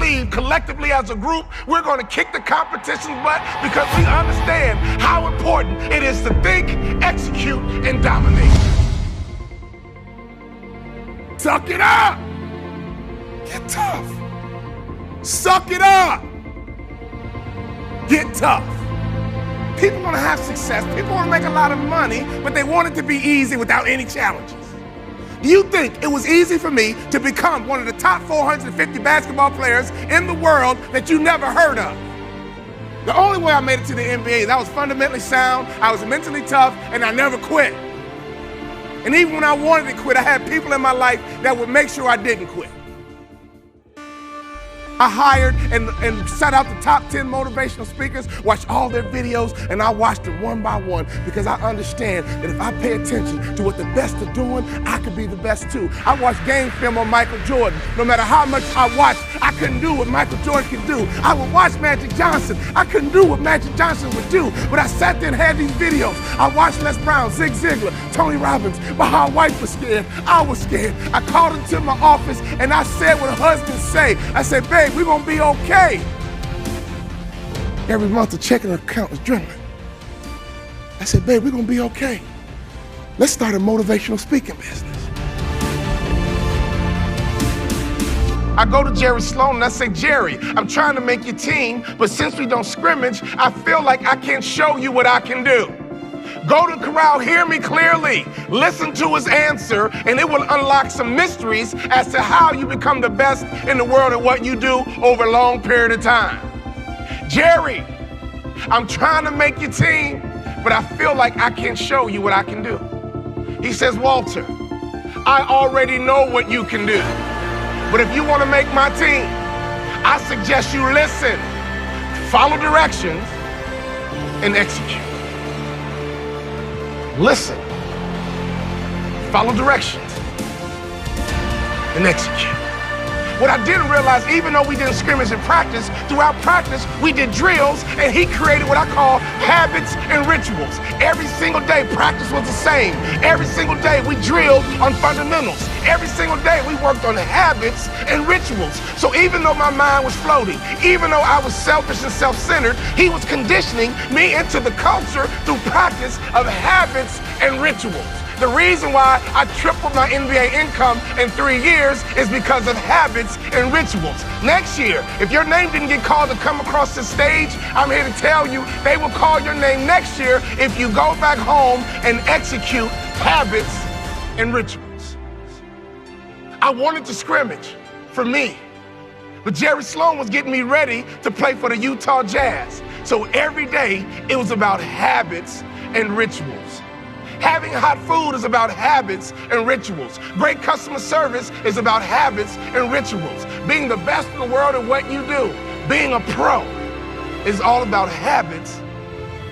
believe collectively as a group, we're going to kick the competition's butt because we understand how important it is to think, execute, and dominate. Suck it up. Get tough. Suck it up. Get tough. People want to have success. People want to make a lot of money, but they want it to be easy without any challenges. Do you think it was easy for me to become one of the top 450 basketball players in the world that you never heard of? The only way I made it to the NBA is I was fundamentally sound, I was mentally tough, and I never quit. And even when I wanted to quit, I had people in my life that would make sure I didn't quit. I hired and set out the top 10 motivational speakers, watched all their videos, and I watched them one by one because I understand that if I pay attention to what the best are doing, I could be the best too. I watched game film on Michael Jordan. No matter how much I watched, I couldn't do what Michael Jordan could do. I would watch Magic Johnson. I couldn't do what Magic Johnson would do, but I sat there and had these videos. I watched Les Brown, Zig Ziglar, Tony Robbins, but my wife was scared. I was scared. I called into my office and I said what husbands say. I said, babe, we're gonna be okay. Every month the checking account was dwindling. I said, babe, we're gonna be okay. Let's start a motivational speaking business. I go to Jerry Sloan and I say, Jerry, I'm trying to make your team, but since we don't scrimmage, I feel like I can't show you what I can do. Go to the corral, hear me clearly, listen to his answer, and it will unlock some mysteries as to how you become the best in the world at what you do over a long period of time. Jerry, I'm trying to make your team, but I feel like I can't show you what I can do. He says, Walter, I already know what you can do, but if you want to make my team, I suggest you listen, follow directions, and execute. Listen, follow directions, and execute. What I didn't realize, even though we didn't scrimmage in practice, throughout practice, we did drills, and he created what I call habits and rituals. Every single day, practice was the same. Every single day, we drilled on fundamentals. Every single day, we worked on habits and rituals. So even though my mind was floating, even though I was selfish and self-centered, he was conditioning me into the culture through practice of habits and rituals. The reason why I tripled my NBA income in 3 years is because of habits and rituals. Next year, if your name didn't get called to come across the stage, I'm here to tell you they will call your name next year if you go back home and execute habits and rituals. I wanted to scrimmage for me, but Jerry Sloan was getting me ready to play for the Utah Jazz. So every day, it was about habits and rituals. Having hot food is about habits and rituals. Great customer service is about habits and rituals. Being the best in the world at what you do, being a pro, is all about habits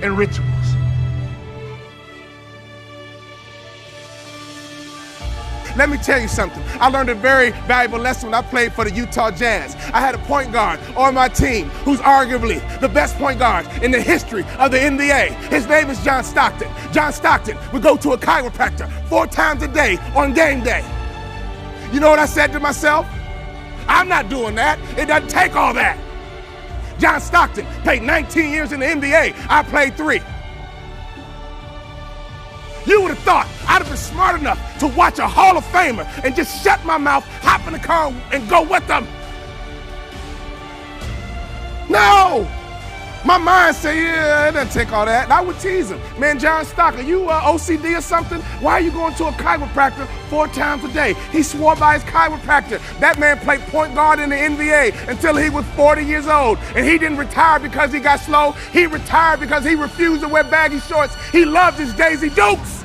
and rituals. Let me tell you something. I learned a very valuable lesson when I played for the Utah Jazz. I had a point guard on my team who's arguably the best point guard in the history of the NBA. His name is John Stockton. John Stockton would go to a chiropractor 4 times a day on game day. You know what I said to myself? I'm not doing that. It doesn't take all that. John Stockton played 19 years in the NBA. I played 3. You would have thought I'd have been smart enough to watch a Hall of Famer and just shut my mouth, hop in the car, and go with them. No! My mind said, yeah, it doesn't take all that. And I would tease him. Man, John Stockton, you OCD or something? Why are you going to a chiropractor 4 times a day? He swore by his chiropractor. That man played point guard in the NBA until he was 40 years old. And he didn't retire because he got slow. He retired because he refused to wear baggy shorts. He loved his Daisy Dukes.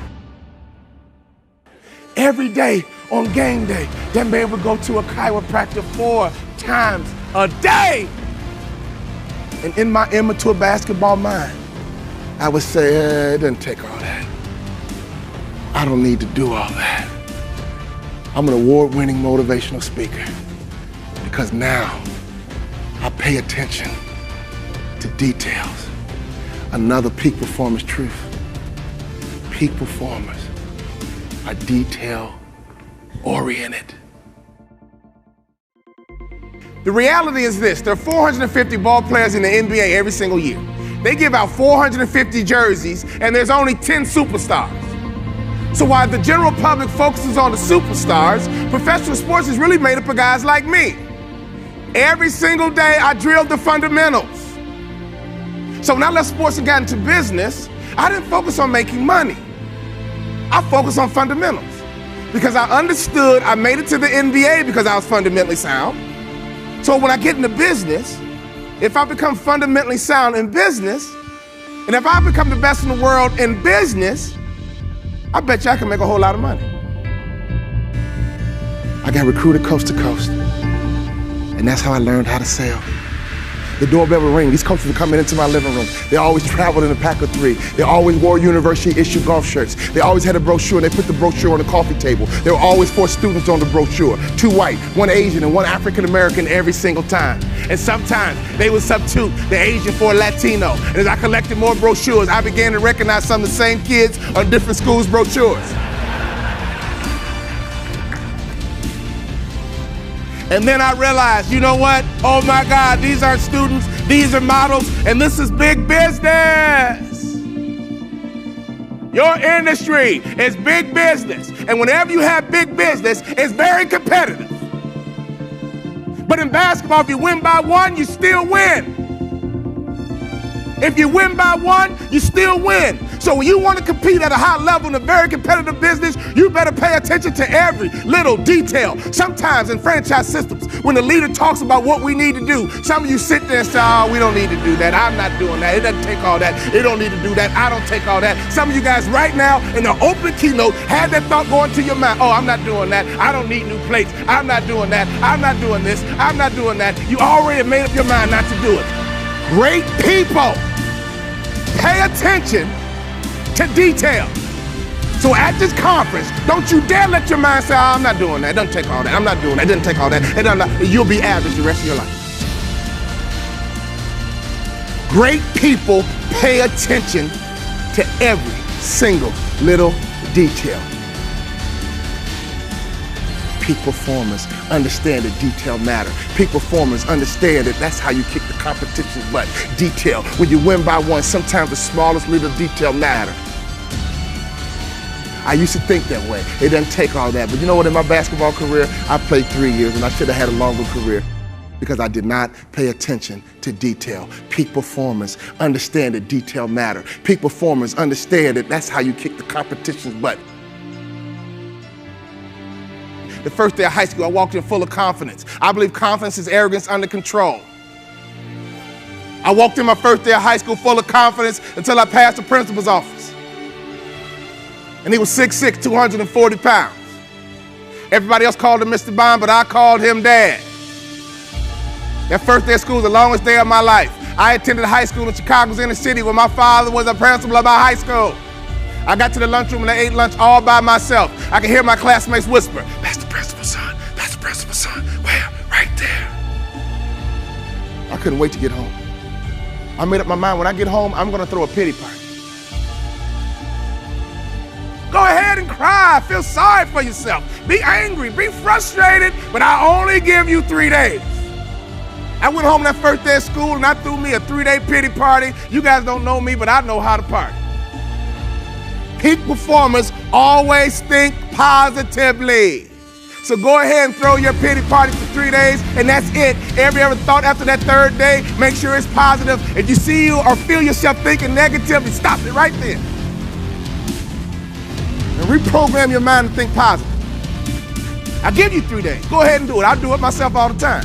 Every day on game day, that man would go to a chiropractor 4 times a day. And in my immature basketball mind, I would say, it doesn't take all that. I don't need to do all that. I'm an award-winning motivational speaker because now I pay attention to details. Another peak performance truth. Peak performers are detail-oriented. The reality is this: there are 450 ball players in the NBA every single year. They give out 450 jerseys, and there's only 10 superstars. So while the general public focuses on the superstars, professional sports is really made up of guys like me. Every single day, I drilled the fundamentals. So when I left sports and got into business, I didn't focus on making money. I focused on fundamentals because I understood I made it to the NBA because I was fundamentally sound. So when I get into business, if I become fundamentally sound in business, and if I become the best in the world in business, I bet you I can make a whole lot of money. I got recruited coast to coast, and that's how I learned how to sell. The doorbell would ring. These coaches would come into my living room. They always traveled in a pack of 3. They always wore university-issued golf shirts. They always had a brochure, and they put the brochure on the coffee table. There were always 4 students on the brochure, 2 white, 1 Asian, and 1 African-American every single time. And sometimes they would substitute the Asian for a Latino. And as I collected more brochures, I began to recognize some of the same kids on different schools' brochures. And then I realized, you know what? Oh my God, these aren't students, these are models, and this is big business. Your industry is big business. And whenever you have big business, it's very competitive. But in basketball, if you win by 1, you still win. If you win by 1, you still win. So when you want to compete at a high level in a very competitive business, you better pay attention to every little detail. Sometimes in franchise systems, when the leader talks about what we need to do, some of you sit there and say, oh, we don't need to do that. I'm not doing that. It doesn't take all that. It don't need to do that. I don't take all that. Some of you guys right now in the open keynote had that thought going to your mind. Oh, I'm not doing that. I don't need new plates. I'm not doing that. I'm not doing this. I'm not doing that. You already made up your mind not to do it. Great people pay attention to detail. So at this conference, don't you dare let your mind say, oh, I'm not doing that. It doesn't take all that. I'm not doing that. It doesn't take all that. You'll be average the rest of your life. Great people pay attention to every single little detail. Peak performers understand that detail matter. Peak performers understand that that's how you kick the competition's butt. Detail. When you win by 1, sometimes the smallest little detail matter. I used to think that way. It doesn't take all that. But you know what? In my basketball career, I played 3 years, and I should have had a longer career because I did not pay attention to detail. Peak performers understand that detail matter. Peak performers understand that that's how you kick the competition's butt. The first day of high school, I walked in full of confidence. I believe confidence is arrogance under control. I walked in my first day of high school full of confidence until I passed the principal's office. And he was 6'6", 240 pounds. Everybody else called him Mr. Bond, but I called him Dad. That first day of school was the longest day of my life. I attended high school in Chicago's inner city where my father was a principal of my high school. I got to the lunchroom and I ate lunch all by myself. I could hear my classmates whisper, that's the principal's son, that's the principal's son. Where? Right there. I couldn't wait to get home. I made up my mind, when I get home, I'm gonna throw a pity party. Go ahead and cry, feel sorry for yourself. Be angry, be frustrated, but I only give you 3 days. I went home that first day of school and I threw me a 3-day pity party. You guys don't know me, but I know how to party. Peak performers always think positively. So go ahead and throw your pity party for 3 days, and that's it. Every other thought after that 3rd day, make sure it's positive. If you see you or feel yourself thinking negatively, stop it right there. And reprogram your mind to think positive. I'll give you 3 days. Go ahead and do it. I do it myself all the time.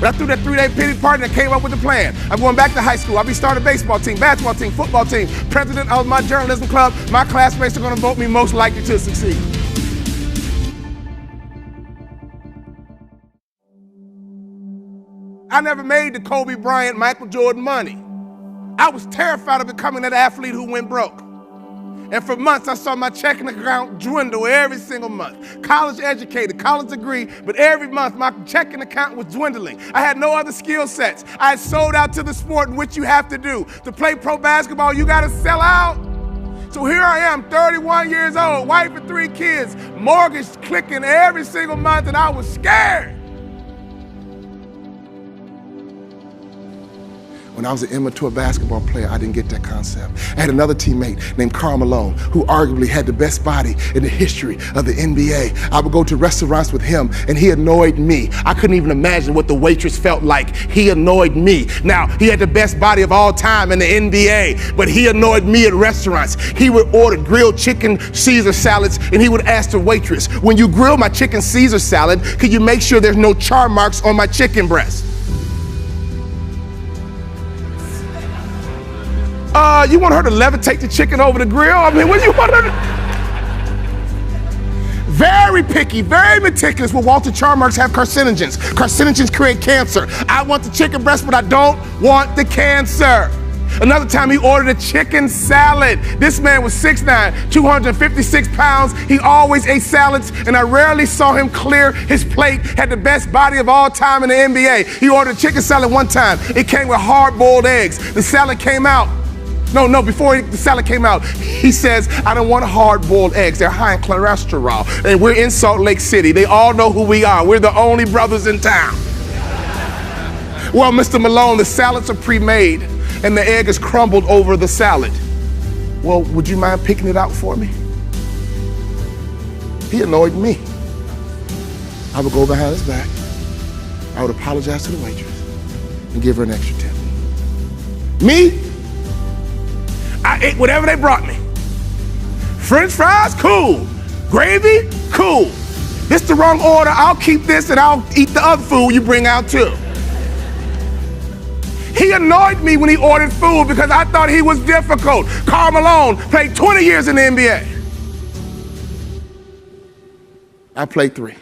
But I threw that 3-day pity party and I came up with a plan. I'm going back to high school. I'll be starting a baseball team, basketball team, football team, president of my journalism club. My classmates are going to vote me most likely to succeed. I never made the Kobe Bryant, Michael Jordan money. I was terrified of becoming that athlete who went broke. And for months, I saw my checking account dwindle every single month. College educated, college degree, but every month my checking account was dwindling. I had no other skill sets. I had sold out to the sport in which you have to do. To play pro basketball, you gotta sell out. So here I am, 31 years old, wife with 3 kids, mortgage clicking every single month, and I was scared. When I was an immature basketball player, I didn't get that concept. I had another teammate named Karl Malone, who arguably had the best body in the history of the NBA. I would go to restaurants with him, and he annoyed me. I couldn't even imagine what the waitress felt like. He annoyed me. Now, he had the best body of all time in the NBA, but he annoyed me at restaurants. He would order grilled chicken Caesar salads, and he would ask the waitress, when you grill my chicken Caesar salad, could you make sure there's no char marks on my chicken breast? You want her to levitate the chicken over the grill? I mean, what do you want her to? Very picky, very meticulous. Will Walter Charmarks have carcinogens? Carcinogens create cancer. I want the chicken breast, but I don't want the cancer. Another time he ordered a chicken salad. This man was 6'9", 256 pounds. He always ate salads, and I rarely saw him clear his plate. Had the best body of all time in the NBA. He ordered a chicken salad one time. It came with hard-boiled eggs. The salad came out. Before the salad came out, he says, I don't want hard-boiled eggs. They're high in cholesterol. And we're in Salt Lake City. They all know who we are. We're the only brothers in town. Well, Mr. Malone, the salads are pre-made, and the egg is crumbled over the salad. Well, would you mind picking it out for me? He annoyed me. I would go behind his back. I would apologize to the waitress and give her an extra tip. Me? I ate whatever they brought me. French fries, cool. Gravy, cool. This the wrong order. I'll keep this and I'll eat the other food you bring out too. He annoyed me when he ordered food because I thought he was difficult. Karl Malone played 20 years in the NBA. I played 3.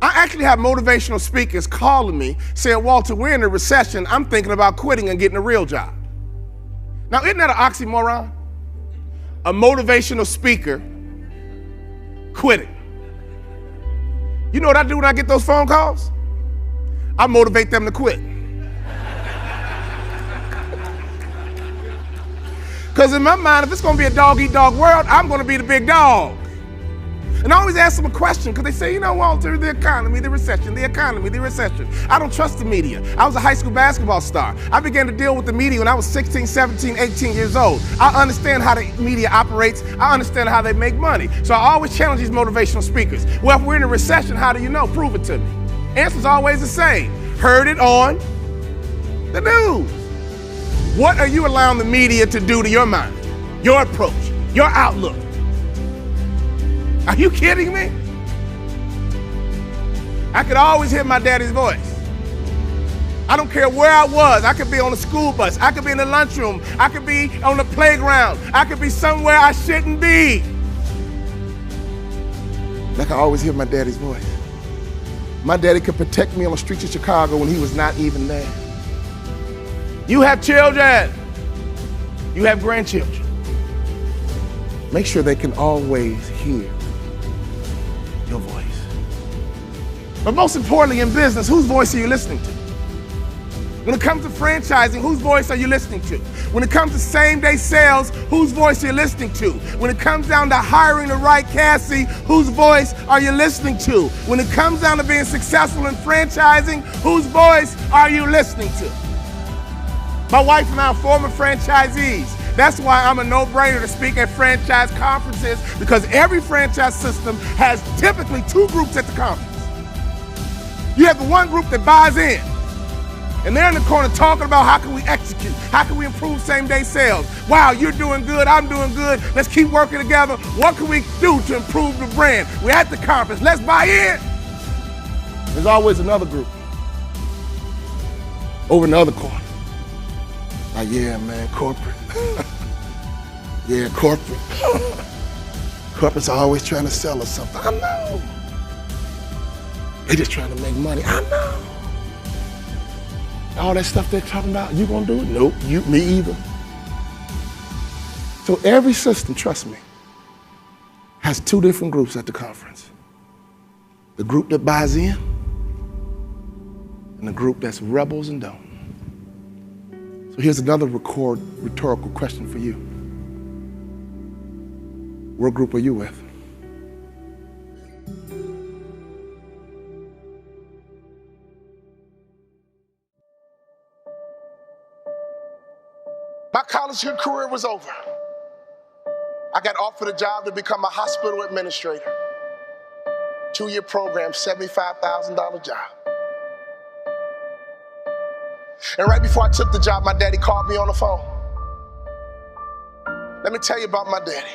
I actually have motivational speakers calling me saying, Walter, we're in a recession. I'm thinking about quitting and getting a real job. Now, isn't that an oxymoron? A motivational speaker quitting. You know what I do when I get those phone calls? I motivate them to quit. Because in my mind, if it's going to be a dog-eat-dog world, I'm going to be the big dog. And I always ask them a question, because they say, you know, Walter, the economy, the recession, the economy, the recession. I don't trust the media. I was a high school basketball star. I began to deal with the media when I was 16, 17, 18 years old. I understand how the media operates. I understand how they make money. So I always challenge these motivational speakers. Well, if we're in a recession, how do you know? Prove it to me. Answer's always the same. Heard it on the news. What are you allowing the media to do to your mind, your approach, your outlook? Are you kidding me? I could always hear my daddy's voice. I don't care where I was. I could be on a school bus. I could be in the lunchroom. I could be on the playground. I could be somewhere I shouldn't be. I could always hear my daddy's voice. My daddy could protect me on the streets of Chicago when he was not even there. You have children. You have grandchildren. Make sure they can always hear your voice. But most importantly in business, whose voice are you listening to? When it comes to franchising, whose voice are you listening to? When it comes to same-day sales, whose voice are you listening to? When it comes down to hiring the right Cassie, whose voice are you listening to? When it comes down to being successful in franchising, whose voice are you listening to? My wife and I are former franchisees. That's why I'm a no-brainer to speak at franchise conferences, because every franchise system has typically 2 groups at the conference. You have the one group that buys in, and they're in the corner talking about how can we execute, how can we improve same-day sales. Wow, you're doing good, I'm doing good, let's keep working together. What can we do to improve the brand? We're at the conference, let's buy in. There's always another group over in the other corner. Like, yeah, man, corporate. Yeah, corporate. Corporate's always trying to sell us something. I know. They're just trying to make money. I know. All that stuff they're talking about, you gonna do it? Nope, me either. So every system, trust me, has 2 different groups at the conference. The group that buys in and the group that's rebels and don't. So here's another rhetorical question for you. What group are you with? college career was over, I got offered a job to become a hospital administrator. 2-year program, $75,000 job. And right before I took the job, my daddy called me on the phone. Let me tell you about my daddy.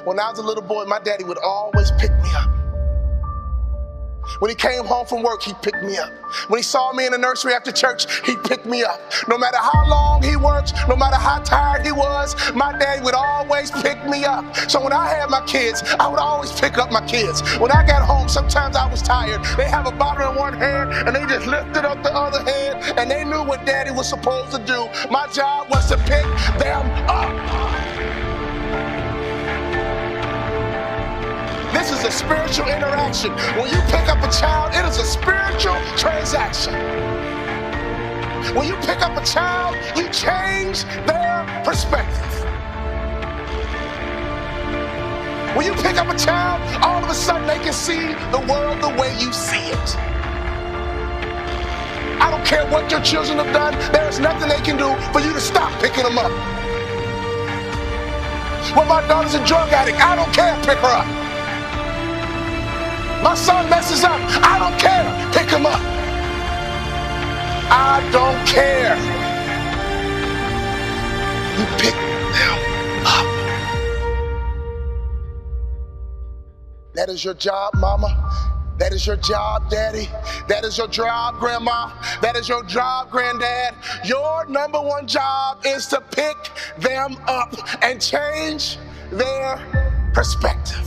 When I was a little boy, my daddy would always pick me up. When he came home from work, he'd pick me up. When he saw me in the nursery after church, he'd pick me up. No matter how long he worked, no matter how tired he was, my daddy would always pick me up. So when I had my kids, I would always pick up my kids. When I got home, sometimes I was tired. They have a bottle in one hand, and they just lifted up the other hand, and they knew what daddy was supposed to do. My job was to pick them up. This is a spiritual interaction. When you pick up a child, it is a spiritual transaction. When you pick up a child, you change their perspective. When you pick up a child, all of a sudden they can see the world the way you see it. I don't care what your children have done, there is nothing they can do for you to stop picking them up. When my daughter's a drug addict, I don't care, pick her up. My son messes up, I don't care, pick him up. I don't care. You pick them up. That is your job, mama. That is your job, daddy. That is your job, grandma. That is your job, granddad. Your number one job is to pick them up and change their perspective.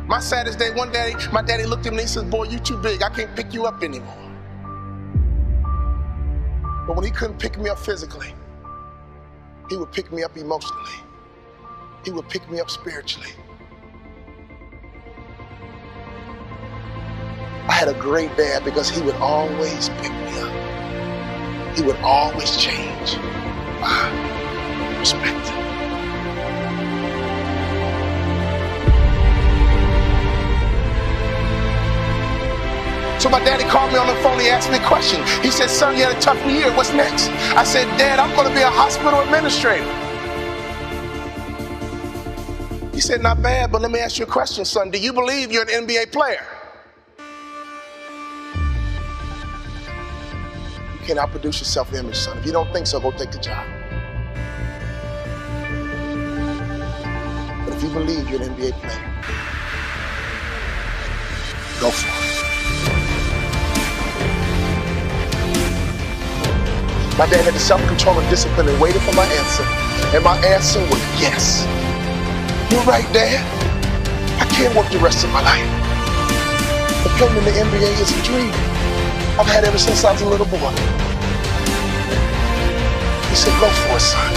My saddest day, one day, my daddy looked at me and he said, boy, you too big. I can't pick you up anymore. But when he couldn't pick me up physically, he would pick me up emotionally. He would pick me up spiritually. I had a great dad because he would always pick me up. He would always change my perspective. So my daddy called me on the phone, he asked me a question. He said, son, you had a tough year, what's next? I said, Dad, I'm gonna be a hospital administrator. He said, not bad, but let me ask you a question, son. Do you believe you're an NBA player? You can't outproduce your self-image, son. If you don't think so, go take the job. But if you believe you're an NBA player, go for it. My dad had the self-control and discipline and waited for my answer. And my answer was yes. You're right, Dad. I can't work the rest of my life. But playing in the NBA is a dream I've had ever since I was a little boy. He said, go for it, son.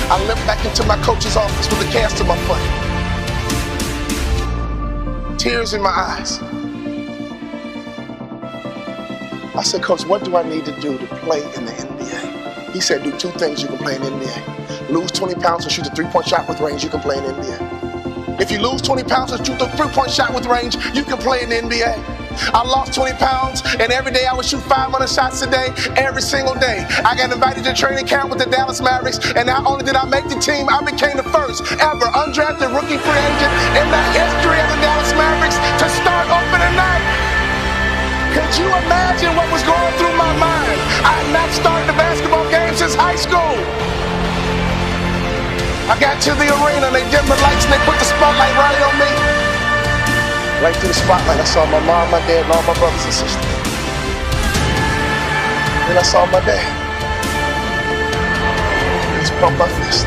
I limped back into my coach's office with a cast to my foot. Tears in my eyes. I said, Coach, what do I need to do to play in the NBA? He said, do 2 things you can play in the NBA. Lose 20 pounds and shoot a 3-point shot with range, you can play in the NBA. If you lose 20 pounds and shoot a 3-point shot with range, you can play in the NBA. I lost 20 pounds, and every day I would shoot 500 shots a day, every single day. I got invited to training camp with the Dallas Mavericks, and not only did I make the team, I became the first ever undrafted rookie free agent in the history of the Dallas Mavericks to start opening night. Could you imagine what was going through my mind? I had not started a basketball game since high school. I got to the arena, they dimmed the lights and they put the spotlight right on me. Right through the spotlight, I saw my mom, my dad, and all my brothers and sisters. Then I saw my dad. He just pumped my fist.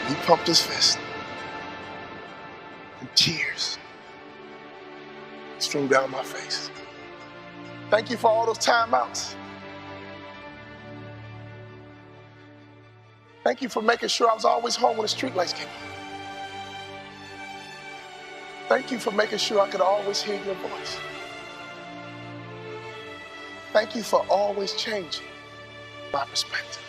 He pumped his fist. And tears streamed down my face. Thank you for all those timeouts. Thank you for making sure I was always home when the streetlights came on. Thank you for making sure I could always hear your voice. Thank you for always changing my perspective.